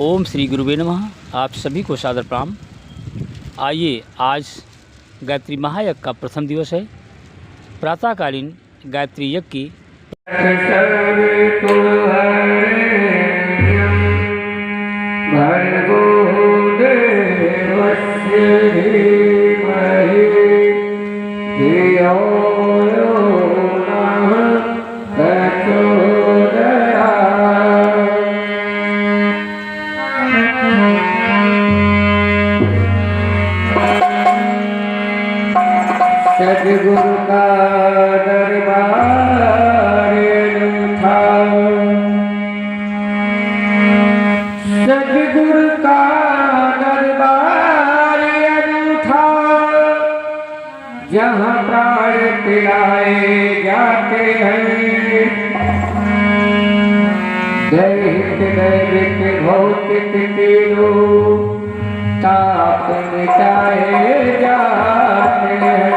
ओम श्री गुरुवे नमः। आप सभी को सादर प्रणाम। आइए, आज गायत्री महायज्ञ का प्रथम दिवस है। प्रातःकालीन गायत्री यज्ञ की सद्गुरु का दरबार था, सद्गुरु का दरबार था, जहाँ प्राण पिलाए जाते हैं। दैहिक दैविक भौतिक तीनों ताप मिटाए जाते हैं।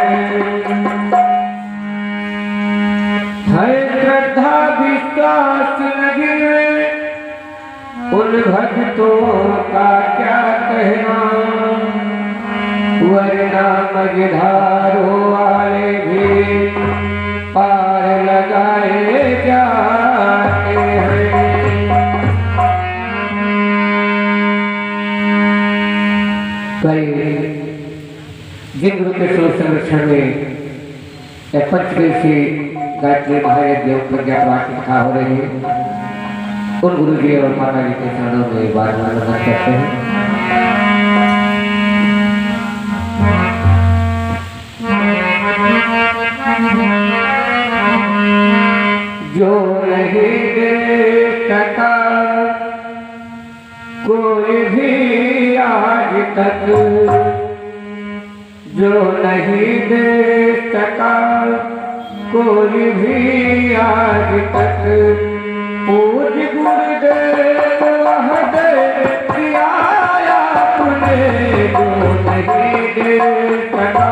है श्रद्धा विश्वास लगी उन भक्तों का क्या कहना, वरना मझधारों वाले भी पार लगाए जाते हैं। जिन गुरु के स्रोत संरक्षण में पंचदेशी गायत्री महायज्ञ प्रज्ञा पाठ कथा हो रही है, उन गुरु जी और माता जी के चरणों में बार बार वंदन करते हैं। जो नहीं दे सका कोई भी आज तक, जो नहीं दे सका कोई भी आज तक, पूज्य गुरुदेव वह दे दिया आपने। जो नहीं दे सका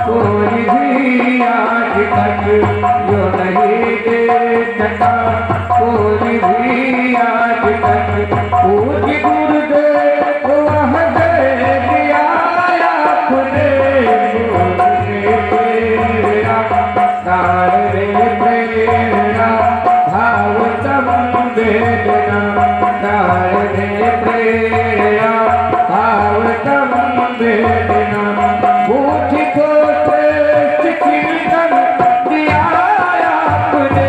कोई भी आज तक, जो नहीं दे सका कोई भी आज तक, पूज्य गुरुदेव वह दे दिया आपने। प्रेरणा भाव संवेदना, प्रेरणा भाव संवेदना, बूढ़ को श्रेष्ठ चिंतन दिया आपने।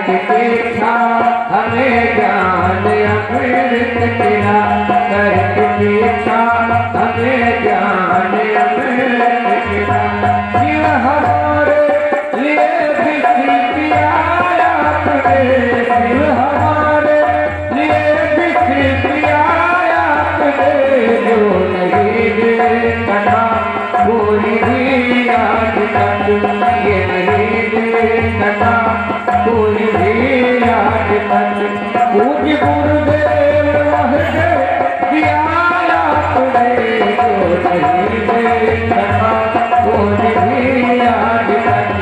करके इच्छा हमें ज्ञान अमृत तेरा, करके इच्छा हमें ज्ञान अमृत तेरा। शिव हमारे लिए विष पियाया तुझे, शिव हमारे लिए विष पियाया तुझे, जो नहीं देखा कोई भी आज तक, ये नहीं देखा कोई भी आज तक। पूज्य गुरुदेव वह दियाया तुझे, जो नहीं देखा कोई भी आज तक।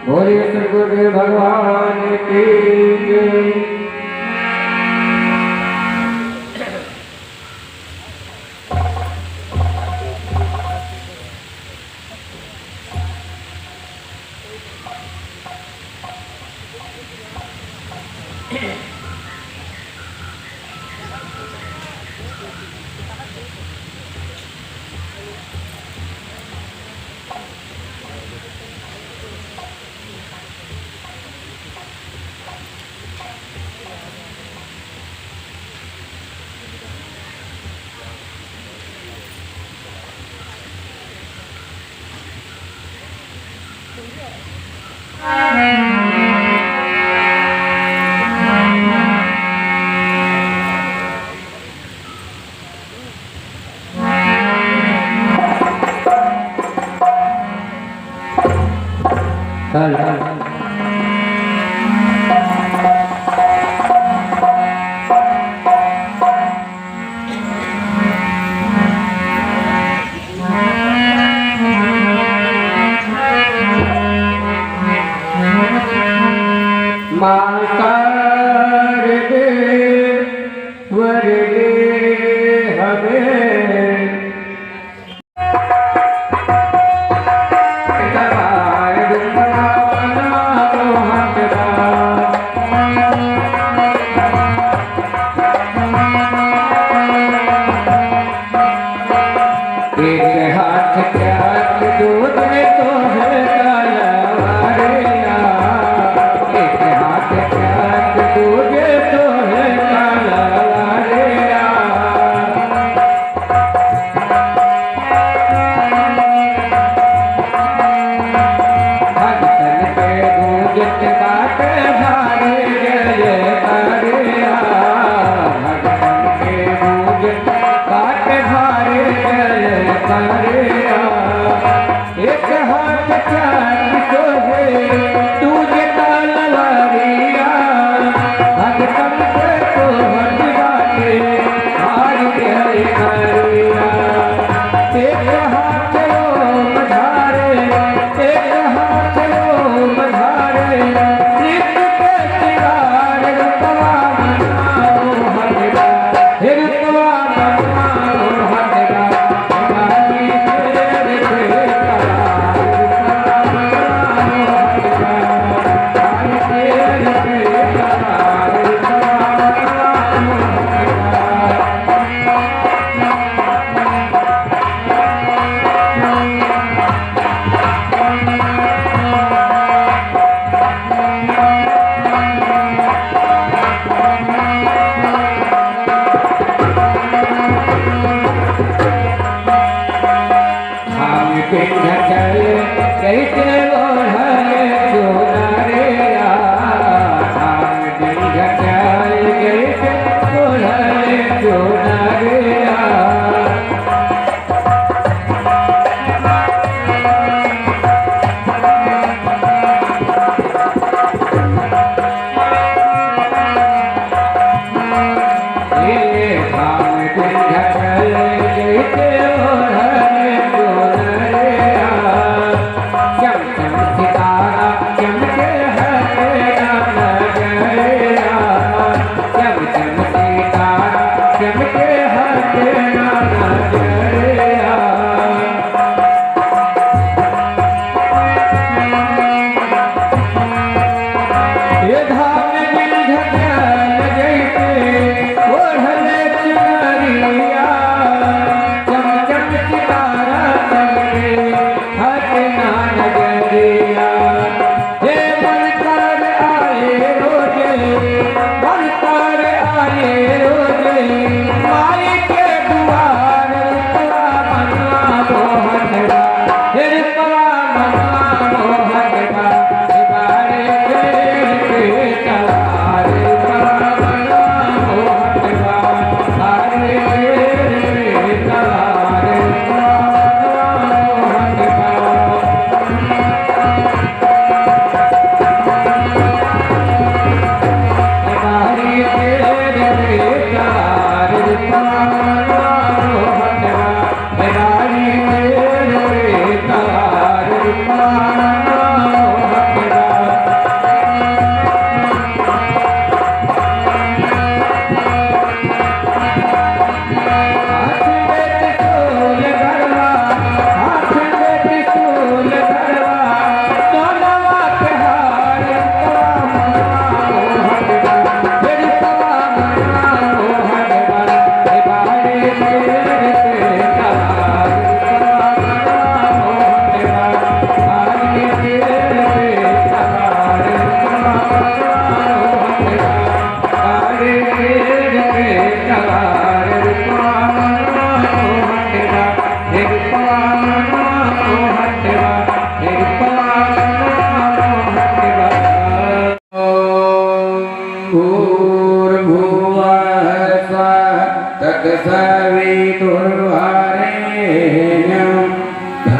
बोलिए सद्गुरुदेव भगवान की जय। मास्टर दे वर दे हमें सवार दुनिया तो एक हाथ त्याग दूसरे तो है तलवारियां एक हाथ त्याग दूसरे तो है तलवारियां भक्तन पे गूंजत बात भारे जय करिया भक्तन पे गूंजत बात भारे जय करिया एक हाथ चांद तो है तुझे तलवारिया भक्तन पे तो हट बाटे हार जय करिया एक हाथ ओम धारे एक हाथ ओम धारे सिद्ध के सिगार रुतवा मनाओ हटगा हे रुतवा मनाओ हटगा गाली तेरे बेटा रुतवा मनाओ हटगा गाली तेरे बेटा रुतवा मनाओ हटगा हम विंध्याचल कैसे ओढ़ले चुनरिया हम विंध्याचल कैसे ओढ़ले चुनरिया हम विंध्याचल कैसे ओढ़ले चुनरिया चम चम सितारे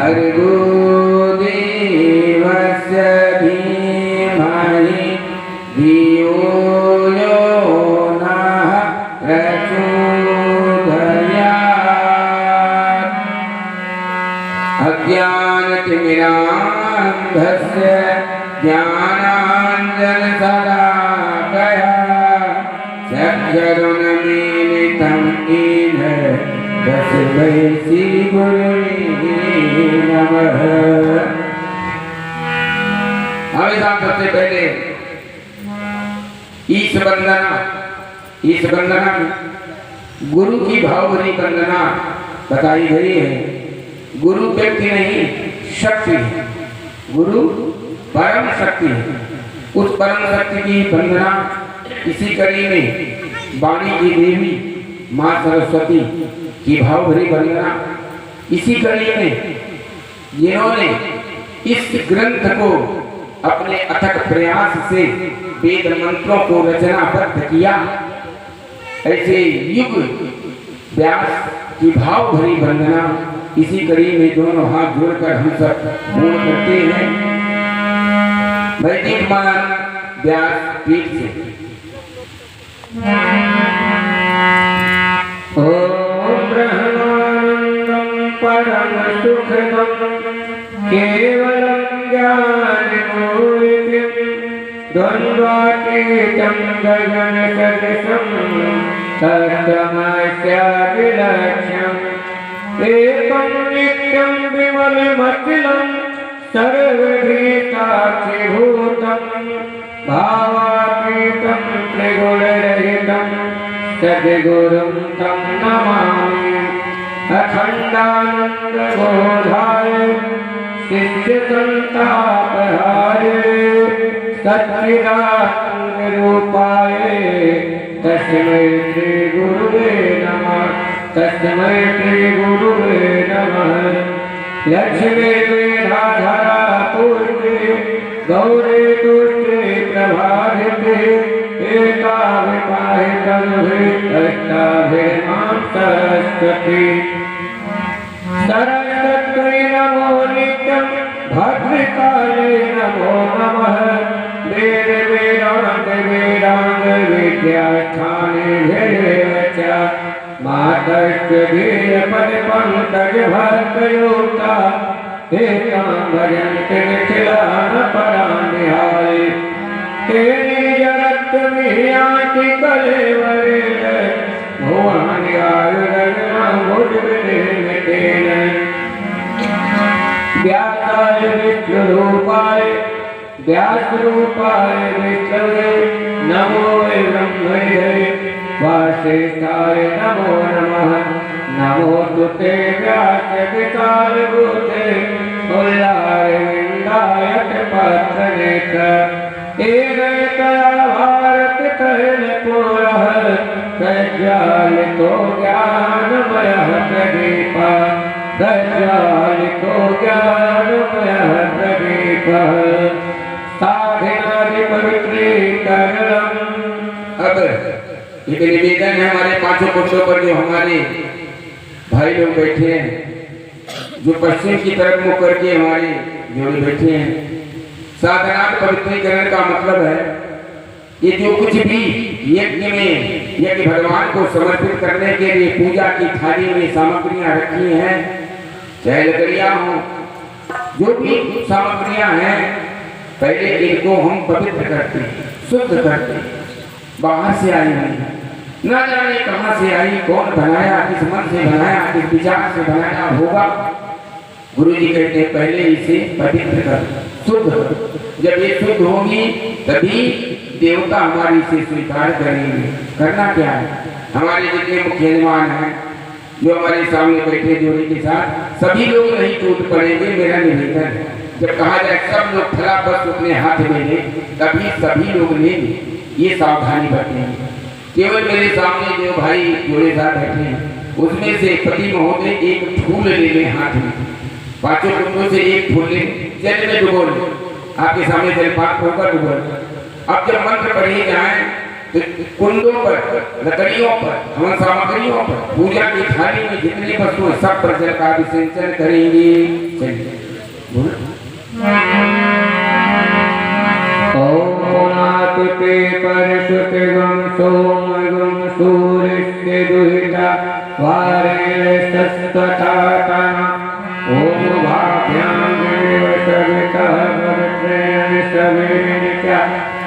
भर्गो देवस्य धीमहि धियो यो नः प्रचोदयात्। अज्ञानतिमिरान्धस्य ज्ञानाञ्जनशलाकया चक्षुरुन्मीलितं येन तस्मै श्रीगुरुवे नमः। हमें सबसे पहले ईश वंदना में गुरु की भावभरी वंदना बताई गई है। गुरु व्यक्ति नहीं शक्ति है, गुरु परम शक्ति है। उस परम शक्ति की वंदना इसी कड़ी में वाणी की देवी माँ सरस्वती की भावभरी वंदना इसी कड़ी में जिन्होंने इस ग्रंथ को अपने अथक प्रयास से वेद मंत्रों को रचनाबद्ध किया, ऐसे युग व्यास की भाव भरी वंदना इसी कड़ी में दोनों हाथ जोड़कर हम सब पूर्ण करते हैं। वैदिक मान व्यास पीठ से ओम ब्रह्मानंदम परम सुखदम केवलम ज्ञानमूर्तिं द्वन्द्वातीतं गगन सदृशं तत्तमस्याभिलक्ष्यम् एकं नित्यं विमलमखिलं सर्वभूताक्षिभूतं भावातीतं त्रिगुणरहितं सद्गुरुं तं नमामि। अखण्डानन्दबोधाय शिष्यसन्तापहारे सच्चिदानन्दरूपाय तस्मै श्रीगुरुवे नमः। तस्मै श्रीगुरुवे नमः। लक्ष्मी मेधाधरा पूर्णे गौरी तुष्टे प्रभारिते एका विपाहितनुभे अष्टाभिर्मां सरस्वती। सरस्वती नमो नित्यं भद्रकाले नमो नमः। वेद वेदांत वेदांग विद्यास्थानेभ्यः च मातश्च धीरपद पंकज भक्तयोक्ता एकां भजन्ति निखिलानपरानिहाय। ते निजरत्नमियाति कलेवरेण भुवनानि आयुर्गणमुद्विनिर्मितेन। व्यासाय विष्णुरूपाय व्यासरूपाय विष्णवे नमो ब्रह्मणे वासिष्ठाय नमो नमः। नमो तुते व्यास विशालबुद्धे उल्लारविन्दाय पत्रनेत्र। एकतया भारत कहन पुरः प्रज्वालितो ज्ञानमयः प्रदीपः। प्रज्वालितो ज्ञानमयः प्रदीपः। साधनादि पवित्रीकरणम्। अब एक निवेदन है हमारे पांचों पुरुषों पर, जो हमारे भाई लोग बैठे हैं, जो पश्चिम की तरफ मुख करके हमारे जोड़े बैठे हैं। साधना पवित्रीकरण का मतलब है ये जो कुछ भी यज्ञ में यज्ञ भगवान को समर्पित करने के लिए पूजा की थाली में सामग्रियां रखी हैं, चाहे लकड़ियां हो, जो भी सामग्रियां हैं, पहले इनको हम पवित्र करते हैं, शुद्ध करते हैं। बाहर से आई नहीं, न जाने कहां से आई, कौन बनाया, किस मन से बनाया, किस विचार से बनाया होगा। गुरु जी कहते हैं पहले इसे पवित्र कर, शुद्ध। जब ये शुद्ध होगी तभी देवता हमारी से स्वीकार करेंगे। करना क्या है, हमारे जितने मुख्य यजमान हैं, जो हमारे सामने बैठे जोड़ी के साथ, सभी लोग नहीं टूट पड़ेंगे। मेरा निवेदन है, जब कहा जाए सब लोग फला बस अपने हाथ में ले, तभी सभी लोग लेंगे। ये सावधानी बरतेंगे। केवल मेरे सामने जो भाई जोड़े साथ बैठे हैं, उसमें से पति महोदय एक फूल ले लें हाथ में, पांचों कुंडों से एक फूल ले जल में डुबो लें। आपके सामने जलपात होगा डुबो। अब जब मंत्र पढ़े जाए कुंडों पर, लकड़ियों पर, हवन सामग्रियों पर, पूजा की थाली में जितनी वस्तु है सब पर जल का अभिषेचन करेंगे। चलिए ओम नातुते परशुते गम सोम गम सूर्यस्य दुहिता वारे सस्तताता ओम भाभ्यां देव सविता वरत्रेण सवेनित्या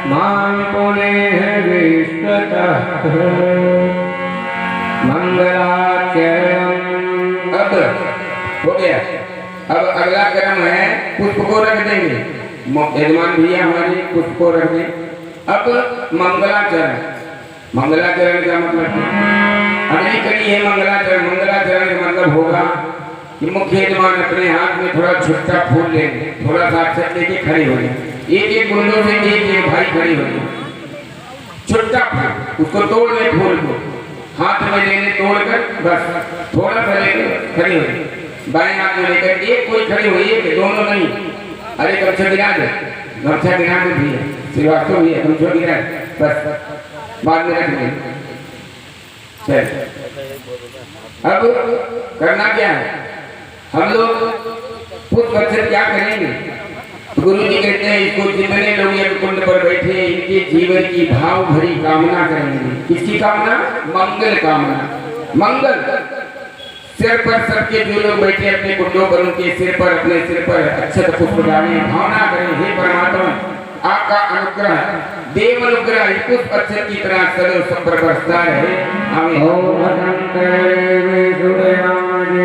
मां पुनेह विष्णुतः मंगलाचरण। अब हो गया। अब अगला क्रम है पुष्प को रख देंगे। यजमान भैया हमारे पुष्प को रख दें। अब मंगलाचरण। मंगलाचरण का मतलब अगली कड़ी है मंगलाचरण। मंगलाचरण का मतलब होगा कि मुख्य यजमान अपने हाथ में थोड़ा छोटा फूल लेंगे, थोड़ा सा अक्षत लेके खड़े हो जाए। एक एक गुंडों से एक भाई खड़े हो जाए। छोटा फूल उसको तोड़ ले, फूल को हाथ में लेने तोड़कर बस थोड़ा सा लेकर खड़े हो जाए। बाएं हाथ में लेकर एक कोई खड़े हुई है, दोनों नहीं। अरे गमछा गिरा दे, गमछा गिरा दे भी है, श्रीवास्तव भी है, गमछा गिरा बस बाद में रख दें। चल अब करना क्या है, हम लोग पुष्प अक्षर क्या करेंगे। गुरु जी कहते हैं इसको जितने लोग ये कुंड पर बैठे इनके जीवन की भाव भरी कामना करेंगे। किसकी कामना? मंगल कामना। मंगल सिर पर सबके जो लोग बैठे अपने कुंडों पर उनके सिर पर, अपने सिर पर अक्षत पुष्प डालें, भावना करें हे परमात्मा आपका अनुग्रह, देव अनुग्रह इस पुष्प अक्षर की तरह सदैव सब पर बरसता रहे। आमीन। ओम भद्रंते विष्णुदेवाय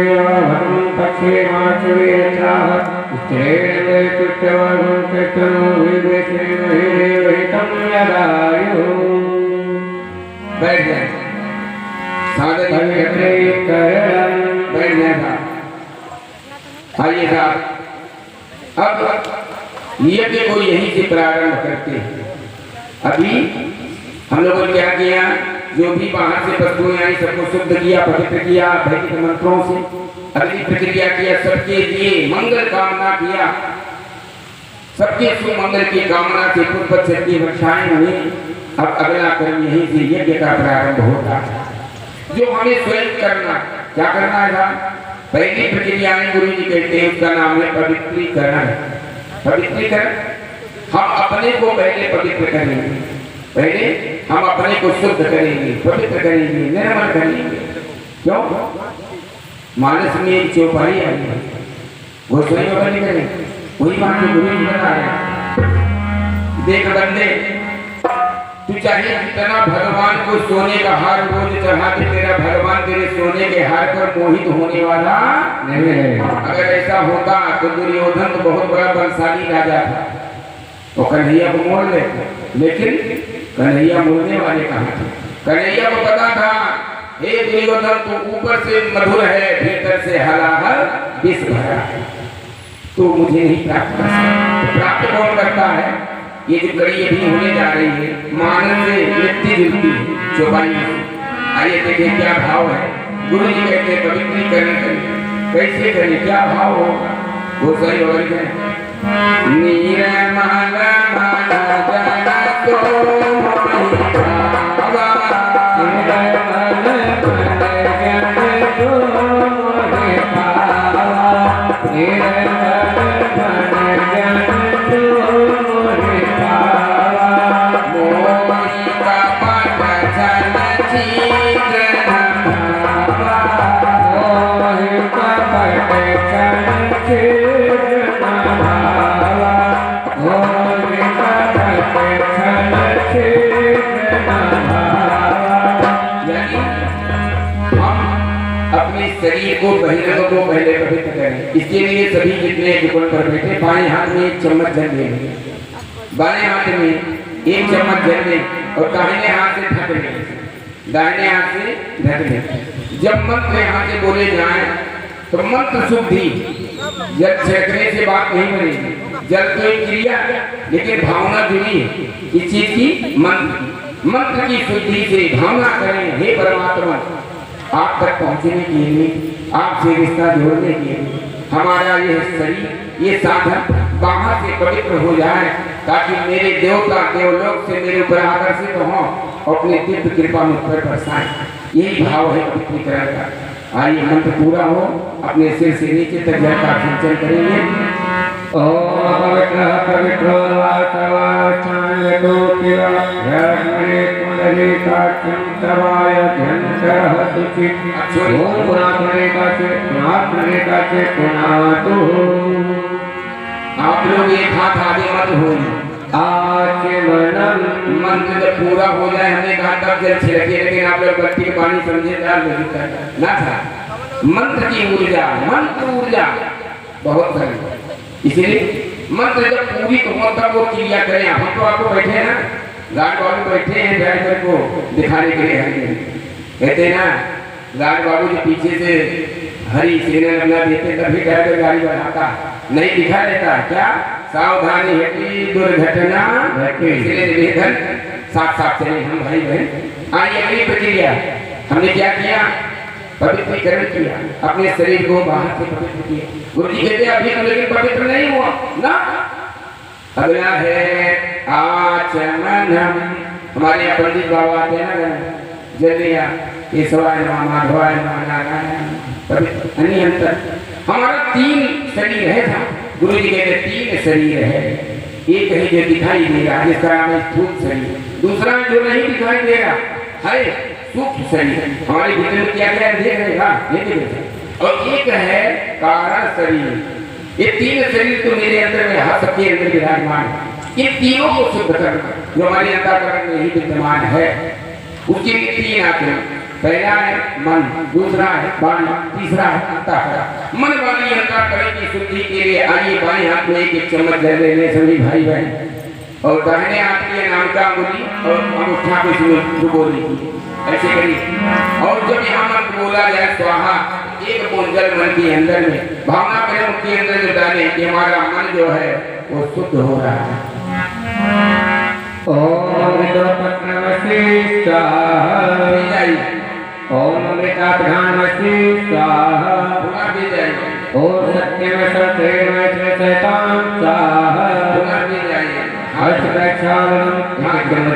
भद्रं पक्षिमाचुवेत्राः स्त्रेणे तुष्टवगुं चतुर् विवेशेन यदायुः। बैठ जाए साधन बैठ जाए साहब। आइए साहब अब यज्ञ को यहीं से प्रारंभ करते हैं। अभी हम लोगों ने क्या किया, जो भी बाहर से वस्तुएं आई सबको शुद्ध किया, पवित्र किया वैदिक मंत्रों से। अगली प्रक्रिया किया, सबके लिए मंगल कामना किया, सबके सुमंगल की कामना से पुष्प की वर्षाएं हुई। अब अगला कर्म यहीं से यज्ञ का प्रारंभ होता है, जो हमें स्वयं करना। क्या करना है? पहली प्रक्रियाएं गुरु जी कहते हैं उसका नाम है पवित्रीकरण। पवित्रीकरण, हम अपने को पहले पवित्र करेंगे, पहले हम अपने को शुद्ध करेंगे, पवित्र करेंगे, निर्मल करेंगे। क्यों? मानस में एक चौपाई आई है, वो स्वयं नहीं करें, वही बात जो गुरु जी बता रहे हैं। देख बंदे, तू चाहे जितना भगवान को सोने का हार रोज चढ़ा दे, तेरा भगवान तेरे सोने के हार पर मोहित होने वाला नहीं है। अगर ऐसा होता तो दुर्योधन तो बहुत बड़ा बलशाली राजा था, तो कन्हैया को मोड़ लेते, लेकिन कन्हैया मोड़ने वाले कहाँ थे? कन्हैया को पता था हे दुर्योधन तू ऊपर से मधुर है, भीतर से हलाहल विष भरा है, तो मुझे नहीं प्राप्त कर सकता। तो प्राप्त कौन करता है? ये जो कड़ी अभी होने जा रही है, मानस से मिलती जुलती है चौपाई में। आइए देखें क्या भाव है। गुरु जी कहते हैं पवित्रीकरण करें, कैसे करें, क्या भाव होगा वो सही और निर्मल मन जन शरीर को बहिरंग को पहले पवित्र करें। इसके लिए सभी जितने दुकान पर बैठे बाएं हाथ में एक चम्मच जल लेंगे, बाएं हाथ में एक चम्मच जल लें और दाहिने हाथ से ढक लें, दाहिने हाथ से ढक लें। जब मंत्र यहाँ से बोले जाए तो मंत्र शुद्धि, जल छिड़कने से बात नहीं बनेगी। जल तो एक क्रिया, लेकिन भावना जुड़ी है इस चीज की। मंत्र की शुद्धि से भावना करें हे परमात्मा आप तक पहुंचने के लिए, आपसे रिश्ता जोड़ने के लिए हमारा यह शरीर, ये साधन बाहर से पवित्र हो जाए, ताकि मेरे देवता देवलोक से मेरे ऊपर आकर्षित हों और अपनी दिव्य कृपा मुझ पर बरसाएं। यही भाव है पवित्रीकरण का। आइए मंत्र पूरा हो, अपने सिर से नीचे तक जल का सिंचन करेंगे। ओम पवित्र पवित्र वासवाचार्य लोकिवा रत्ने कुंडली काक्षं तवाय ध्यंकर सुचि ओम पुनात्मने का से पुनातु। आप लोग एक हाथ आगे मत हो, आचमनम मंत्र जब पूरा हो जाए हमने कहा तब जल छिड़के, लेकिन आप लोग बत्ती का पानी समझे ना था। मंत्र की ऊर्जा, मंत्र ऊर्जा बहुत सारी, इसलिए मंत्र जब पूरी हो तब वो क्रिया करें। हम तो आपको बैठे हैं ना, गार्ड बाबू बैठे हैं ड्राइवर को दिखाने के लिए, कहते हैं ना गार्ड बाबू जो पीछे से हरी सिग्नल अपना देते तभी ड्राइवर गाड़ी बढ़ाता, नहीं दिखा देता क्या सावधानी है दुर्घटना घटे, इसलिए निवेदन साथ साथ चले हम भाई बहन। आइए अगली प्रक्रिया हमने क्या किया, पवित्रीकरण किया, अपने शरीर को बाहर से पवित्र किया। गुरु जी कहते अभी हम लेकिन पवित्र नहीं हुआ ना। अगला है आचमनम। हमारे यहाँ पंडित बाबा आते हैं ना, जलिया केशवाय नमः माधवाय नमः नारायण पवित्र अन्य। हमारा 3 शरीर है था, गुरु जी कहते 3 शरीर है। एक है जो दिखाई दे रहा है जिसका नाम है स्थूल शरीर, दूसरा जो नहीं दिखाई दे रहा है सूक्ष्म शरीर, हमारे भीतर में क्या क्या देख रहेगा ये देख, और एक है कारण शरीर। ये 3 शरीर तो मेरे अंदर में हर सबके अंदर विराजमान है। इन तीनों को शुद्ध करना जो हमारे अंतःकरण में ही विद्यमान है, उसके लिए 3 आते हैं। पहला है मन, दूसरा है वाणी, तीसरा है अंतःकरण। मन वाणी अंतःकरण की शुद्धि के लिए आइए बाएं हाथ में एक चम्मच जल ले लें सभी भाई बहन, और दाहिने हाथ के नाम का अंगुली और अंगूठा को इसमें डुबो लीजिए, ऐसे करिए। और जब यहाँ मंत्र बोला जाए स्वाहा, एक बूंद जल मन के अंदर में भावना करें, उनके अंदर जो डालें कि हमारा मन जो है वो शुद्ध हो रहा है। ओम विदोपत्रवसी ओम अमृताभ्यामसी स्वाहा ओम सत्यम सत्यम सैतान स्वाहा हर्ष प्रक्षालनम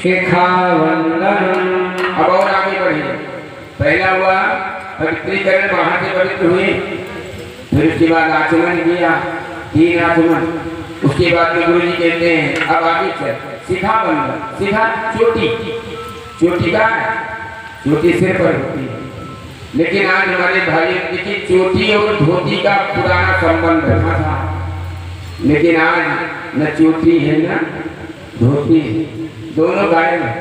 शिखावंदनम। अब और आगे बढ़िए। पहला हुआ पवित्रीकरण, बाहर से पवित्र हुए, फिर उसके बाद आचमन किया, 3 आचमन। उसके बाद में गुरु जी कहते हैं अब आगे चल शिखावंदन। शिखा चोटी, चोटी का चोटी सिर पर होती है, लेकिन आज हमारे भाई देखिए चोटी और धोती का पुराना संबंध था, लेकिन आज न चोटी है न धोती, दोनों गायब है।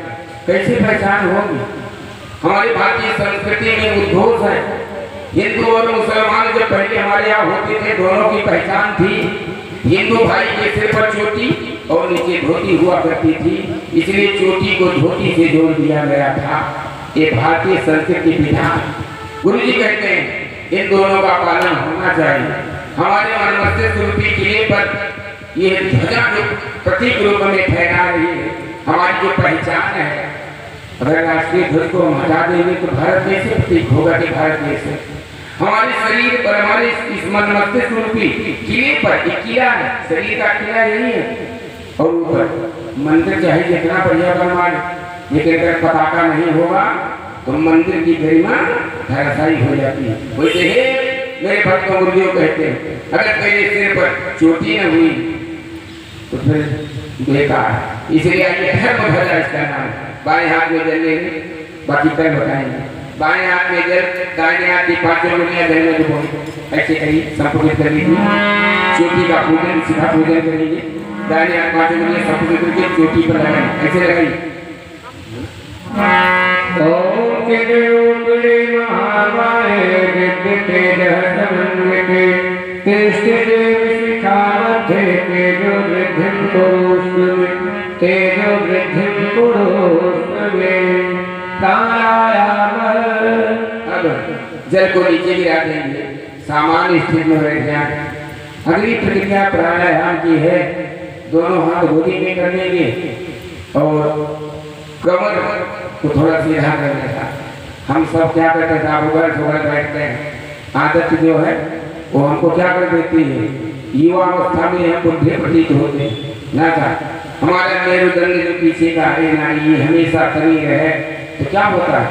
कैसे पहचान होगी? हमारी भारतीय संस्कृति में उद्घोष है। हिंदू और मुसलमान जब पहले हमारे यहाँ होते थे, दोनों की पहचान थी। हिंदू भाई के सिर पर चोटी और नीचे धोती हुआ करती थी, इसलिए चोटी को धोती से जोड़ दिया गया था। ये भारतीय संस्कृति विधान। गुरु जी कहते हैं इन दोनों का पालन होना चाहिए। हमारे मस्तिष्क रूपी किले पर ये ध्वजा जो प्रतीक रूप में फहरा रही है, हमारी जो पहचान है, अगर राष्ट्रीय ध्वज को हम हटा देंगे तो भारत देश से प्रतीक होगा कि भारत देश है। हमारे शरीर पर, हमारे इस मस्तिष्क रूपी किले पर, एक किला है, शरीर का किला यही है, और ऊपर मंदिर चाहे जितना बढ़िया बनवा, लेकिन अगर पताका नहीं होगा तो मंदिर की गरिमा धराशायी हो जाती है। वैसे ही मेरे भक्तों गुरुदेव कहते हैं अगर तेरे सिर पर चोटी न हुई तो फिर बेकार। इसलिए आइए धर्म ध्वजा इसका नाम। बाएं हाथ में जल लेंगे, बाकी कल बताएंगे। बाएं हाथ में जल, दाहिने हाथ की 5 उंगलियां जल में डुबो, ऐसे करिए, संपूर्ण कर लीजिए। चोटी का पूजन, शिखा पूजन करिए। दाहिने हाथ 5 उंगलियां संपूर्ण करके चोटी पर लगाएं, ऐसे लगाइए। ओम तिरुपति महामाये दिव्य तेज समन्विते तिष्ठिते विशिखामध्ये तेजो वृद्धिं कुरुष्व तेजो वृद्धिं कुरुष्व प्राणायाम। अब जल को नीचे गिरा देंगे, सामान्य स्थिति में बैठ जाए। अगली प्रक्रिया प्राणायाम की है। दोनों हाथ गोदी में कर लेंगे और कमर को थोड़ा सीधा करने का। हम सब क्या करते हैं, आप उगड़ बैठते हैं। आदत जो है वो हमको क्या कर देती है, युवा अवस्था में हम बुद्धि प्रतीत होते ना था। हमारा मेरुदंड जो पीछे का है ना, ये हमेशा तनी रहे तो क्या होता है।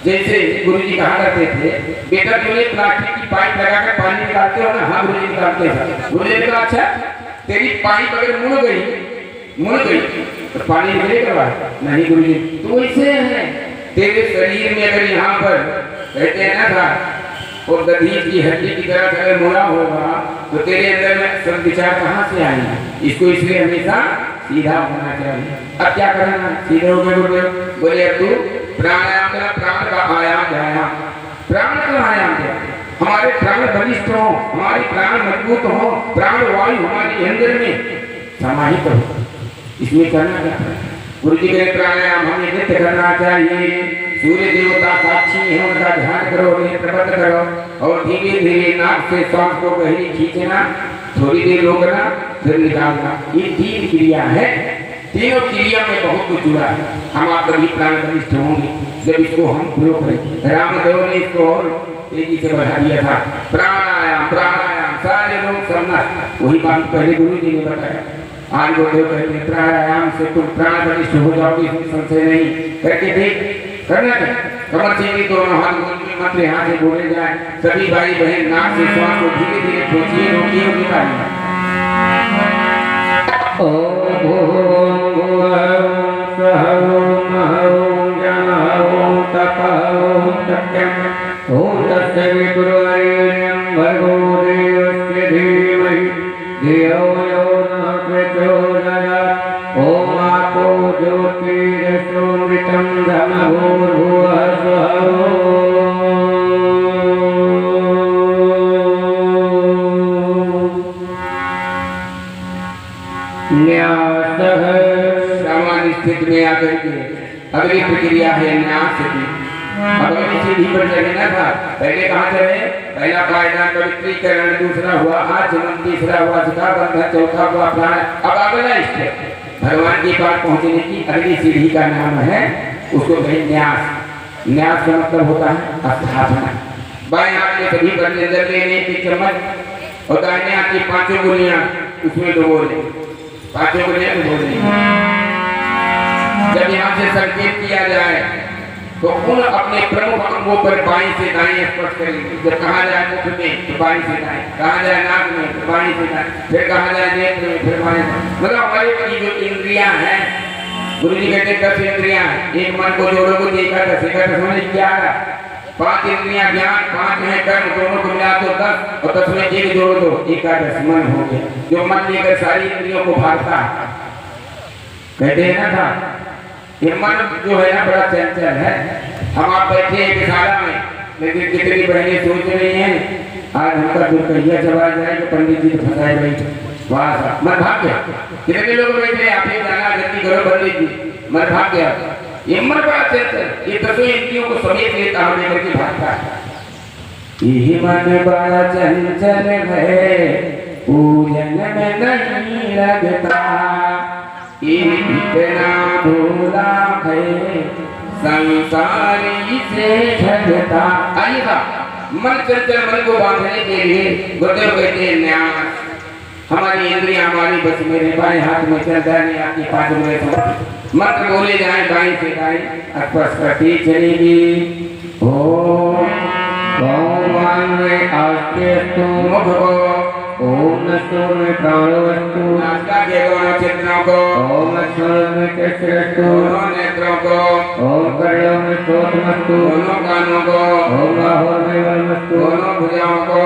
जैसे गुरु जी कहा करते थे, बेटा तुमने प्लास्टिक की पाइप लगाकर पानी निकालते हो ना? हाँ गुरु जी निकालते हैं। गुरु जी ने कहा अच्छा तेरी पाइप अगर मुड़ गई तो पानी निकलेगा? नहीं गुरु जी। तो वैसे है तेरे शरीर में अगर यहाँ पर कहते हैं ना था और गधी की हड्डी की तरह अगर मुड़ा होगा तो तेरे अंदर में सब विचार कहाँ से आएंगे। इसको इसलिए हमेशा सीधा होना चाहिए। अब क्या करना, सीधे हो गए गुरुदेव। बोले अब तू प्राणायाम करा, प्राण का आयाम व्यायाम। प्राण का आयाम क्या? हमारे प्राण बलिष्ठ हो, हमारे प्राण मजबूत हो, प्राण वायु हमारे अंदर में समाहित हो। इसमें करना क्या? गुरु जी के प्राणायाम हमें नित्य करना चाहिए। सूर्य देवता साक्षी है, उनका ध्यान करो, नेत्रबंद करो और धीरे धीरे नाक से सांस को गहरी खींचना, थोड़ी देर रोकना फिर निकालना। ये 3 क्रिया है। तीनों क्रिया में बहुत कुछ जुड़ा है। हम आप कभी प्राण बलिष्ठ होंगे जब इसको हम प्रयोग करें। रामदेव ने इसको और तेजी से बढ़ा दिया था। प्राणायाम प्राणायाम सारे लोग समझना, वही बात पहले गुरु जी ने बताया। आज गुरुदेव कहते हैं प्राणायाम से तुम प्राण बलिष्ठ हो जाओगे, इसमें संशय नहीं। करके देख, करना है। कमर सिंह की दोनों हाथ मंत्र यहाँ से बोले जाए, सभी भाई बहन नाक से श्वास को धीरे धीरे खोजिए, रोकिए और निकालिए। ओम भूर्भुवः स्वः ओम ज्ञानं तपः सत्यम् ओम तस्य विदुर्वरेण्यं भर्गो देवस्य धीमहि धियो यो नः प्रचोदयात्। ओम आपो ज्योतिरसोमृतं ब्रह्मभूर्भुवः स्वः। सामान्य स्थिति में आकर के अगली प्रक्रिया है न्यास की। अब अगली सीढ़ी पर चलना था। पहले कहाँ चले? पहला पायदान पवित्रीकरण, दूसरा हुआ आचमन, तीसरा हुआ शिखा बंधन, चौथा हुआ प्राण। अब अगला स्टेप भगवान के पास पहुंचने की अगली सीढ़ी का नाम है, उसको कहें न्यास। न्यास का मतलब होता है स्थापना। बाएं हाथ में सभी पर नजर लेने की चम्मच और दाहिने हाथ की 5 उंगलियां उसमें डुबो लें। 5 उंगलियां डुबो लें। जब यहाँ से संकेत किया जाए तो उन अपने प्रमुख अंगों पर बाईं से दाएं स्पर्श करेंगे। जब कहा जाए मुख में तो बाईं से दाएं, कहा जाए नाक में तो बाईं से दाएं, फिर कहा जाए नेत्र में फिर बाईं से। मतलब हमारे की जो इंद्रियां हैं, गुरु जी कहते हैं 10 इंद्रियां हैं। एक मन को जोड़ोगे तो 11 में 11। 5 इंद्रियां ज्ञान, 5 है कर्म, दोनों को मिला तो 10 और 10 में 1 जोड़ दो 11 मन हो गया। जो मन लेकर सारी इंद्रियों को भागता है। कहते हैं ना था ये मन जो है ना बड़ा चंचल है। हम आप बैठे एक शाला में, लेकिन कितनी बहनें सोच रही हैं आज हमका दुर्कहिया चबा जाए तो पंडित जी तो फंसाए गई। वाह मन भाग गया। कितने लोग बैठे आप ही जाना जल्दी करो पंडित जी, मन भाग गया। ये मन बड़ा चंचल, ये 10 इंद्रियों को समेट लेता है, लेकर के भागता है। ये मन बड़ा चंचल है, पूजन में नहीं लगता, इतना भोला है संसारी से झगता। आइए मन चंचल मन को बांधने के लिए गुरुदेव कहते हैं न्यास। हमारी इंद्रियां हमारी बस मेरे बाएं हाथ में चल जाने आपकी 5 उंगलियां तो मंत्र बोले जाए बाएं से दाएं स्पर्श करती चलेगी। ओम में आस्ते मुख को, ओम नस्तुर में प्राणवस्तु, नासिका के दोनों चित्रों को, ओम स्वर में चक्षुरस्तु, दोनों नेत्रों को, ओम कर्णों में श्रोत्रमस्तु, दोनों कानों को, ओम बाहों में वलमस्तु, दोनों भुजाओं को,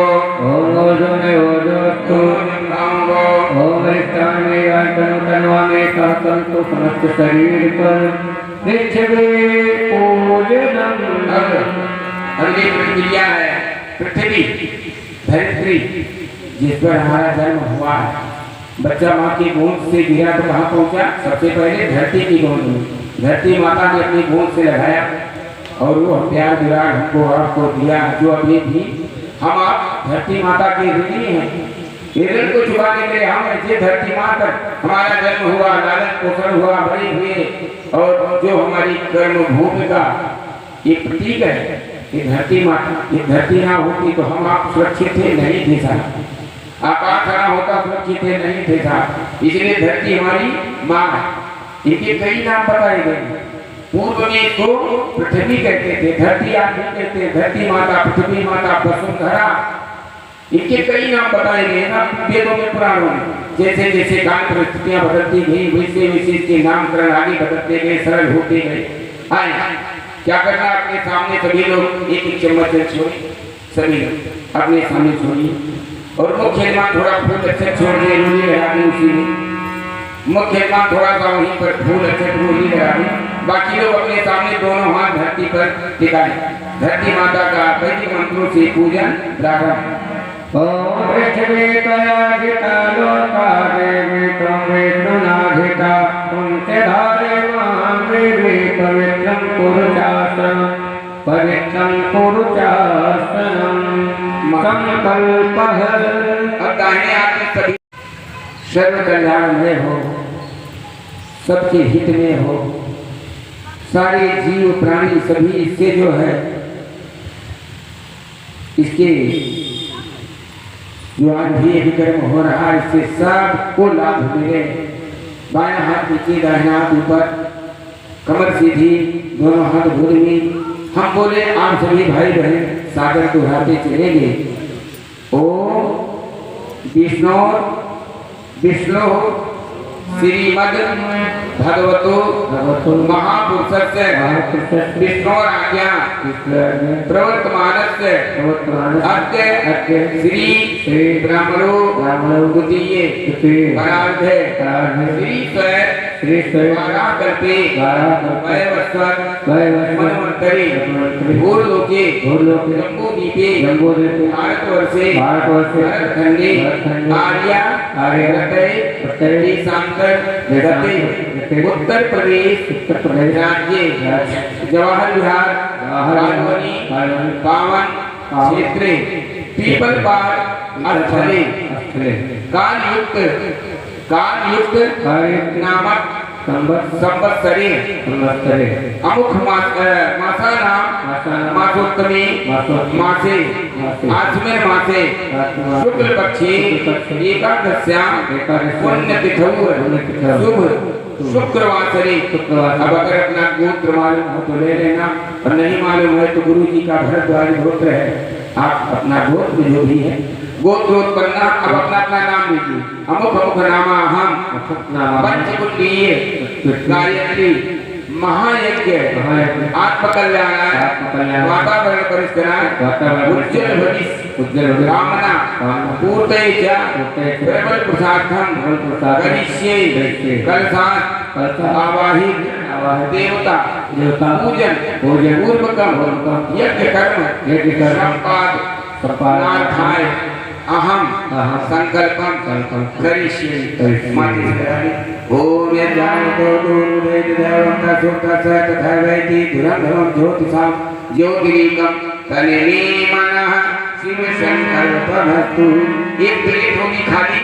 ओम ओजों में ओजोस्तु, दोनों जंघाओं को, ओम स्थान में तनुआ में सहतंतु समस्त शरीर पर पृथ्वी पूजनम। अगली प्रक्रिया है पृथ्वी धरित्री, जिस पर हमारा जन्म हुआ है। बच्चा माँ की गोद से गिरा तो कहाँ पहुँचा? सबसे पहले धरती की गोद में। धरती माता ने अपनी गोद से लगाया और वो प्यार दुलार हमको आपको दिया जो अभी भी हम आप धरती माता के ऋणी हैं। ऋण को चुकाने के लिए हम ऐसे धरती माँ पर हमारा जन्म हुआ, लालन पोषण हुआ, बड़े हुए और जो हमारी कर्म भूमि का एक प्रतीक है ये धरती माता, ये धरती ना होती तो हम आप सुरक्षित थे नहीं थे साहब, आकाश ना होता सुरक्षित थे नहीं थे साहब। इसलिए धरती हमारी माँ है। इनके कई नाम बताए गए। पूर्व में इसको पृथ्वी कहते थे, धरती आदि कहते थे, धरती माता, पृथ्वी माता, वसुंधरा, इनके कई नाम बताए गए ना वेदों में, पुराणों में। जैसे जैसे काल परिस्थितियां बदलती गई वैसे वैसे इसके नामकरण आगे बदलते गए, सरल होते गए। आए क्या करना, अपने सामने सभी लोग एक एक चम्मच छोड़िए, सभी लोग अपने सामने छोड़िए और मुख्य निर्माण थोड़ा फूल अच्छे छोड़ दिए, रोली लगा दी उसी में। मुख्य निर्माण थोड़ा सा वहीं पर फूल अच्छे रोली लगा दी। बाकी लोग अपने सामने दोनों हाथ धरती पर टिकाए। धरती माता का वैदिक मंत्रों से पूजन प्रारंभ। ओम पृथ्वी तयाजिता लोका देवी त्वं विष्णुनाधिता पुंस्यधारे मां देवी पवित्रं कुरुचासनं पवित्रं कुरुचासनं संकल्पः। अब दाहिने हाथ में सभी सर्व कल्याण में हो, सबके हित में हो, सारे जीव प्राणी सभी इससे जो है इसके जो आज भी विक्रम हो रहा है इससे सबको लाभ मिले। बायां हाथ नीचे, दाहिना हाथ ऊपर, कमर सीधी, दोनों हाथ भूमि में। हम बोले आप सभी भाई बहन सागर दोहराते चलेंगे। ओम विष्णु विष्णु श्रीमद भगवतो महापुरुषस्य विष्णोराज्ञा प्रवर्तमानस्य अद्य श्री ब्राह्मणो द्वितीये परार्धे श्री कल्पे मन्वन्तरे भूर्लोके जम्बूद्वीपे भारतवर्षे भरतखण्डे आर्यावर्ते उत्तर प्रदेश राज्य जवाहर विहार पावन क्षेत्रे पीपल पार स्थले कालयुक्त नामक संवत्सरे अमुख मासानां मासोत्तमे मासे आश्विन मासे शुक्ल पक्षे एकादश्यां पुण्यतिथौ शुभ शुक्रवासरे। अब अगर अपना गोत्र मालूम हो तो ले लेना, और नहीं मालूम है तो गुरु जी का भरद्वाज गोत्र है, आप अपना गोत्र जो भी है गोत्रोत्पन्ना, अब अपना अपना नाम लीजिए। अमुक अमुक नामा हम पंचकुंडीय गायत्री महायज्ञ आत्मकल्याण वातावरण परिष्करण उज्जवल भविष्य कामना पूर्तये च प्रबल पुरुषार्थम करिष्ये कलशात् आवाहित देवता पूजन पूर्वकम यज्ञ कर्म संपादनार्थाय अहम संकल्पम करिष्ये। ओम यज्ञातो दूरवेद देवं तसुतस्य तथा वैति दुरंधरं ज्योतिषां ज्योतिरीकं तनेमी मनः शिव संकल्पमस्तु। एक प्लेट होगी खाली।